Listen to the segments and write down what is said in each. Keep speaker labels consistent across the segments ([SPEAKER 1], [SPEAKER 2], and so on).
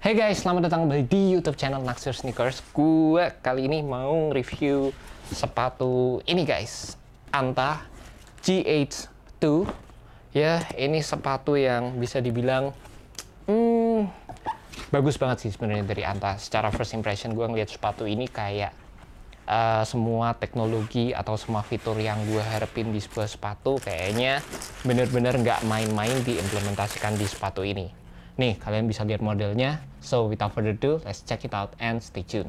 [SPEAKER 1] Hey guys, selamat datang kembali di YouTube channel Naksir Sneakers. Gue kali ini mau review sepatu ini guys, Anta GH2. Ya, ini sepatu yang bisa dibilang bagus banget sih sebenarnya dari Anta. Secara first impression gue ngeliat sepatu ini kayak semua teknologi atau semua fitur yang gue harapin di sebuah sepatu kayaknya bener-bener nggak main-main diimplementasikan di sepatu ini. Nih, kalian bisa lihat modelnya. So, without further ado, let's check it out and stay tuned.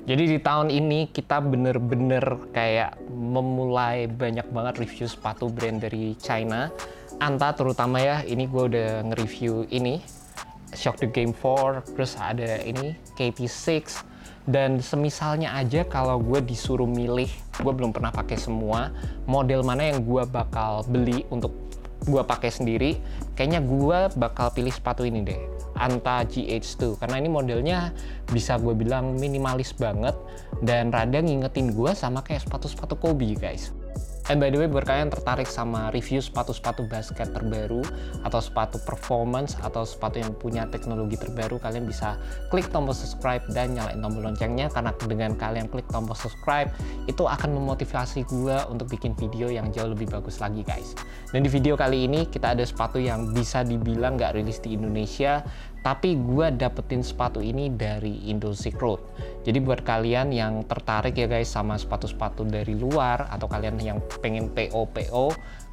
[SPEAKER 1] Jadi di tahun ini kita bener-bener kayak memulai banyak banget review sepatu brand dari China. Anta terutama ya, ini gue udah nge-review ini. Shock the Game 4, terus ada ini KT6. Dan semisalnya aja kalau gue disuruh milih, gue belum pernah pakai semua. Model mana yang gue bakal beli untuk gue pakai sendiri, kayaknya gue bakal pilih sepatu ini deh, Anta GH2, karena ini modelnya bisa gue bilang minimalis banget dan rada ngingetin gue sama kayak sepatu-sepatu Kobe guys. And by the way, buat kalian tertarik sama review sepatu-sepatu basket terbaru atau sepatu performance atau sepatu yang punya teknologi terbaru, kalian bisa klik tombol subscribe dan nyalain tombol loncengnya, karena dengan kalian klik tombol subscribe itu akan memotivasi gue untuk bikin video yang jauh lebih bagus lagi guys. Dan di video kali ini kita ada sepatu yang bisa dibilang nggak rilis di Indonesia, tapi gue dapetin sepatu ini dari Indo Silk Road. Jadi buat kalian yang tertarik ya guys sama sepatu-sepatu dari luar, atau kalian yang pengen PO,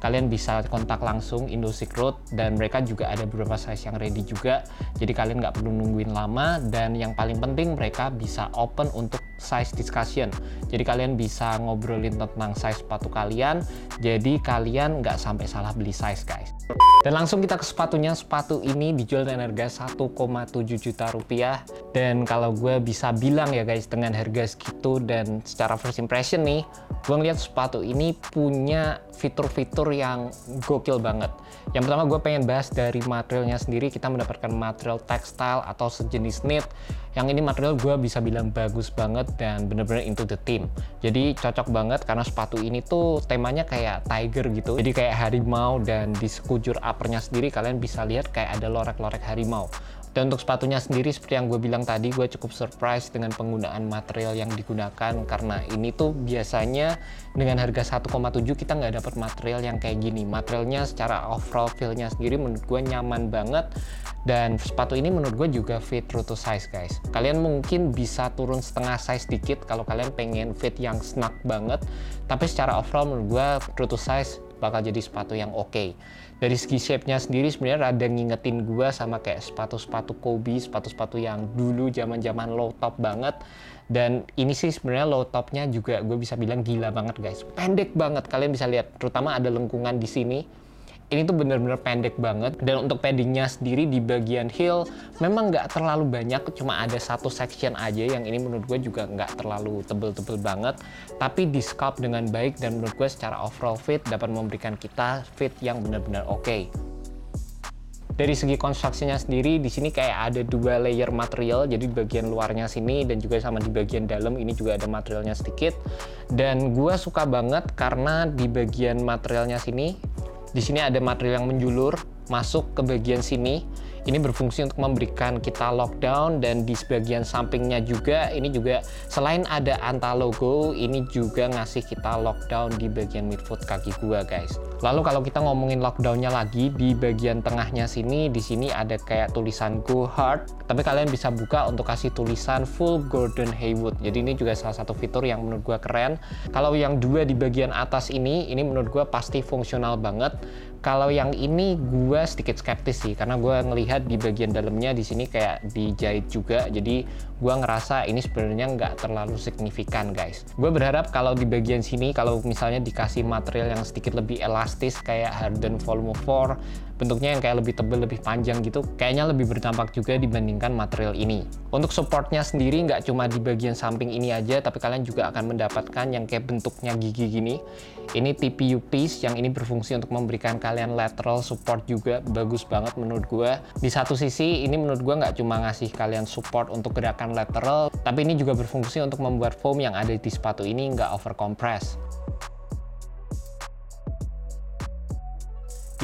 [SPEAKER 1] kalian bisa kontak langsung Indo Silk Road, dan mereka juga ada beberapa size yang ready juga. Jadi kalian nggak perlu nungguin lama, dan yang paling penting mereka bisa open untuk size discussion. Jadi kalian bisa ngobrolin tentang size sepatu kalian, jadi kalian nggak sampai salah beli size guys. Dan langsung kita ke sepatunya. Sepatu ini dijual dengan harga 1,7 juta rupiah. Dan kalau gue bisa bilang ya guys, dengan harga segitu dan secara first impression nih, gue ngeliat sepatu ini punya fitur-fitur yang gokil banget. Yang pertama gue pengen bahas dari materialnya sendiri. Kita mendapatkan material tekstil atau sejenis knit. Yang ini material gue bisa bilang bagus banget dan bener-bener into the theme. Jadi cocok banget karena sepatu ini tuh temanya kayak tiger gitu. Jadi kayak harimau, dan di sekujur uppernya sendiri kalian bisa lihat kayak ada lorek-lorek harimau. Dan untuk sepatunya sendiri seperti yang gue bilang tadi, gue cukup surprise dengan penggunaan material yang digunakan, karena ini tuh biasanya dengan harga 1,7 kita nggak dapat material yang kayak gini. Materialnya secara overall feel-nya sendiri menurut gue nyaman banget, dan sepatu ini menurut gue juga fit true to size guys. Kalian mungkin bisa turun setengah size dikit kalau kalian pengen fit yang snug banget, tapi secara overall menurut gue true to size bakal jadi sepatu yang oke. Dari segi shape-nya sendiri sebenarnya rada ngingetin gue sama kayak sepatu-sepatu Kobe, sepatu-sepatu yang dulu zaman-zaman low top banget. Dan ini sih sebenarnya low topnya juga gue bisa bilang gila banget guys. Pendek banget, kalian bisa lihat, terutama ada lengkungan di sini. Ini tuh bener-bener pendek banget. Dan untuk paddingnya sendiri di bagian heel memang nggak terlalu banyak, cuma ada satu section aja yang ini menurut gue juga nggak terlalu tebel-tebel banget, tapi di sculpt dengan baik, dan menurut gue secara overall fit dapat memberikan kita fit yang benar-benar oke. Dari segi konstruksinya sendiri, di sini kayak ada 2 layer material, jadi di bagian luarnya sini dan juga sama di bagian dalam ini juga ada materialnya sedikit. Dan gue suka banget karena di bagian materialnya sini, di sini ada material yang menjulur masuk ke bagian sini. Ini berfungsi untuk memberikan kita lockdown, dan di bagian sampingnya juga ini juga selain ada Anta logo, ini juga ngasih kita lockdown di bagian midfoot kaki gua guys. Lalu kalau kita ngomongin lockdownnya lagi, di bagian tengahnya sini, di sini ada kayak tulisan Go Hard, tapi kalian bisa buka untuk kasih tulisan Full Gordon Hayward. Jadi ini juga salah satu fitur yang menurut gua keren. Kalau yang 2 di bagian atas ini menurut gua pasti fungsional banget. Kalau yang ini gue sedikit skeptis sih, karena gue ngelihat di bagian dalamnya di sini kayak dijahit juga, jadi gue ngerasa ini sebenarnya nggak terlalu signifikan guys. Gue berharap kalau di bagian sini, kalau misalnya dikasih material yang sedikit lebih elastis kayak Harden Volume 4, bentuknya yang kayak lebih tebal, lebih panjang gitu, kayaknya lebih berdampak juga dibandingkan material ini. Untuk supportnya sendiri nggak cuma di bagian samping ini aja, tapi kalian juga akan mendapatkan yang kayak bentuknya gigi gini. Ini TPU piece yang ini berfungsi untuk memberikan kalian lateral support juga, bagus banget menurut gue. Di satu sisi ini menurut gue nggak cuma ngasih kalian support untuk gerakan lateral, tapi ini juga berfungsi untuk membuat foam yang ada di sepatu ini nggak over compress.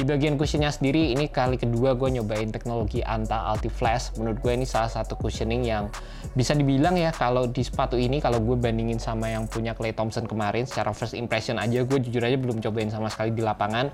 [SPEAKER 1] Di bagian cushionnya sendiri, ini kali kedua gue nyobain teknologi Anta Alti Flash. Menurut gue ini salah satu cushioning yang bisa dibilang ya, kalau di sepatu ini, kalau gue bandingin sama yang punya Klay Thompson kemarin, secara first impression aja, gue jujur aja belum cobain sama sekali di lapangan.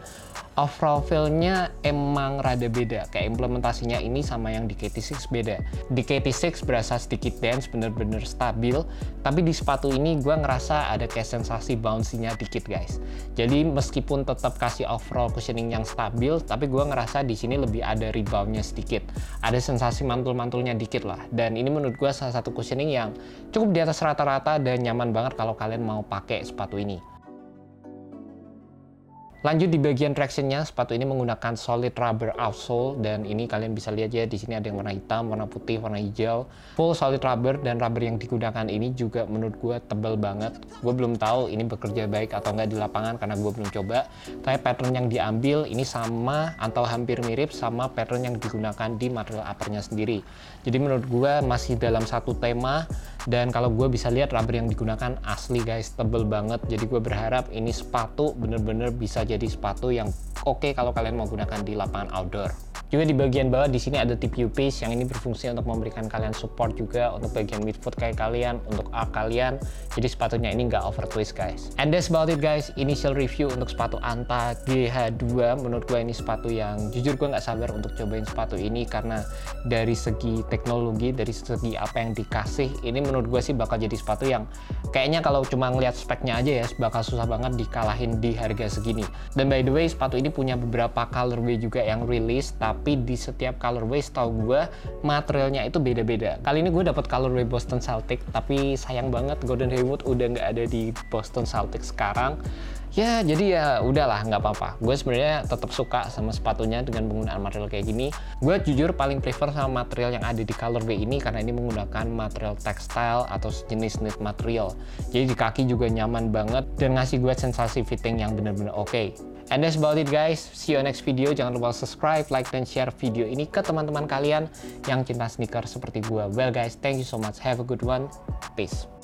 [SPEAKER 1] Overall feel-nya emang rada beda, kayak implementasinya ini sama yang di KT6 beda. Di KT6 berasa sedikit dense, bener-bener stabil, tapi di sepatu ini gue ngerasa ada kayak sensasi bouncy-nya dikit guys. Jadi meskipun tetap kasih overall cushioning yang stabil, tapi gue ngerasa di sini lebih ada rebound-nya sedikit. Ada sensasi mantul-mantulnya dikit lah, dan ini menurut gue salah satu cushioning yang cukup di atas rata-rata dan nyaman banget kalau kalian mau pakai sepatu ini. Lanjut di bagian tractionnya, sepatu ini menggunakan solid rubber outsole, dan ini kalian bisa lihat ya, di sini ada yang warna hitam, warna putih, warna hijau, full solid rubber, dan rubber yang digunakan ini juga menurut gue tebal banget. Gue belum tahu ini bekerja baik atau enggak di lapangan karena gue belum coba, tapi pattern yang diambil ini sama atau hampir mirip sama pattern yang digunakan di material uppernya sendiri. Jadi menurut gue masih dalam satu tema, dan kalau gue bisa lihat rubber yang digunakan asli guys, tebel banget. Jadi gue berharap ini sepatu bener-bener bisa jadi sepatu yang oke kalau kalian mau gunakan di lapangan outdoor. Juga di bagian bawah di sini ada tip U-piece yang ini berfungsi untuk memberikan kalian support juga untuk bagian midfoot kayak kalian, untuk arch kalian. Jadi sepatunya ini nggak over twist guys. And that's about it guys, initial review untuk sepatu Anta GH2. Menurut gue ini sepatu yang jujur gue nggak sabar untuk cobain sepatu ini, karena dari segi teknologi, dari segi apa yang dikasih, ini menurut gue sih bakal jadi sepatu yang kayaknya kalau cuma ngeliat speknya aja ya bakal susah banget dikalahin di harga segini. Dan by the way, sepatu ini punya beberapa colorway juga yang rilis, tapi di setiap colorway setahu gue materialnya itu beda-beda. Kali ini gue dapat colorway Boston Celtic, tapi sayang banget Gordon Hayward udah nggak ada di Boston Celtic sekarang. Ya jadi ya udahlah, nggak apa-apa. Gue sebenarnya tetap suka sama sepatunya dengan penggunaan material kayak gini. Gue jujur paling prefer sama material yang ada di colorway ini karena ini menggunakan material textile atau jenis knit material. Jadi di kaki juga nyaman banget dan ngasih gue sensasi fitting yang bener-bener oke. And that's about it guys. See you next video. Jangan lupa subscribe, like, dan share video ini ke teman-teman kalian yang cinta sneaker seperti gue. Well guys, thank you so much. Have a good one. Peace.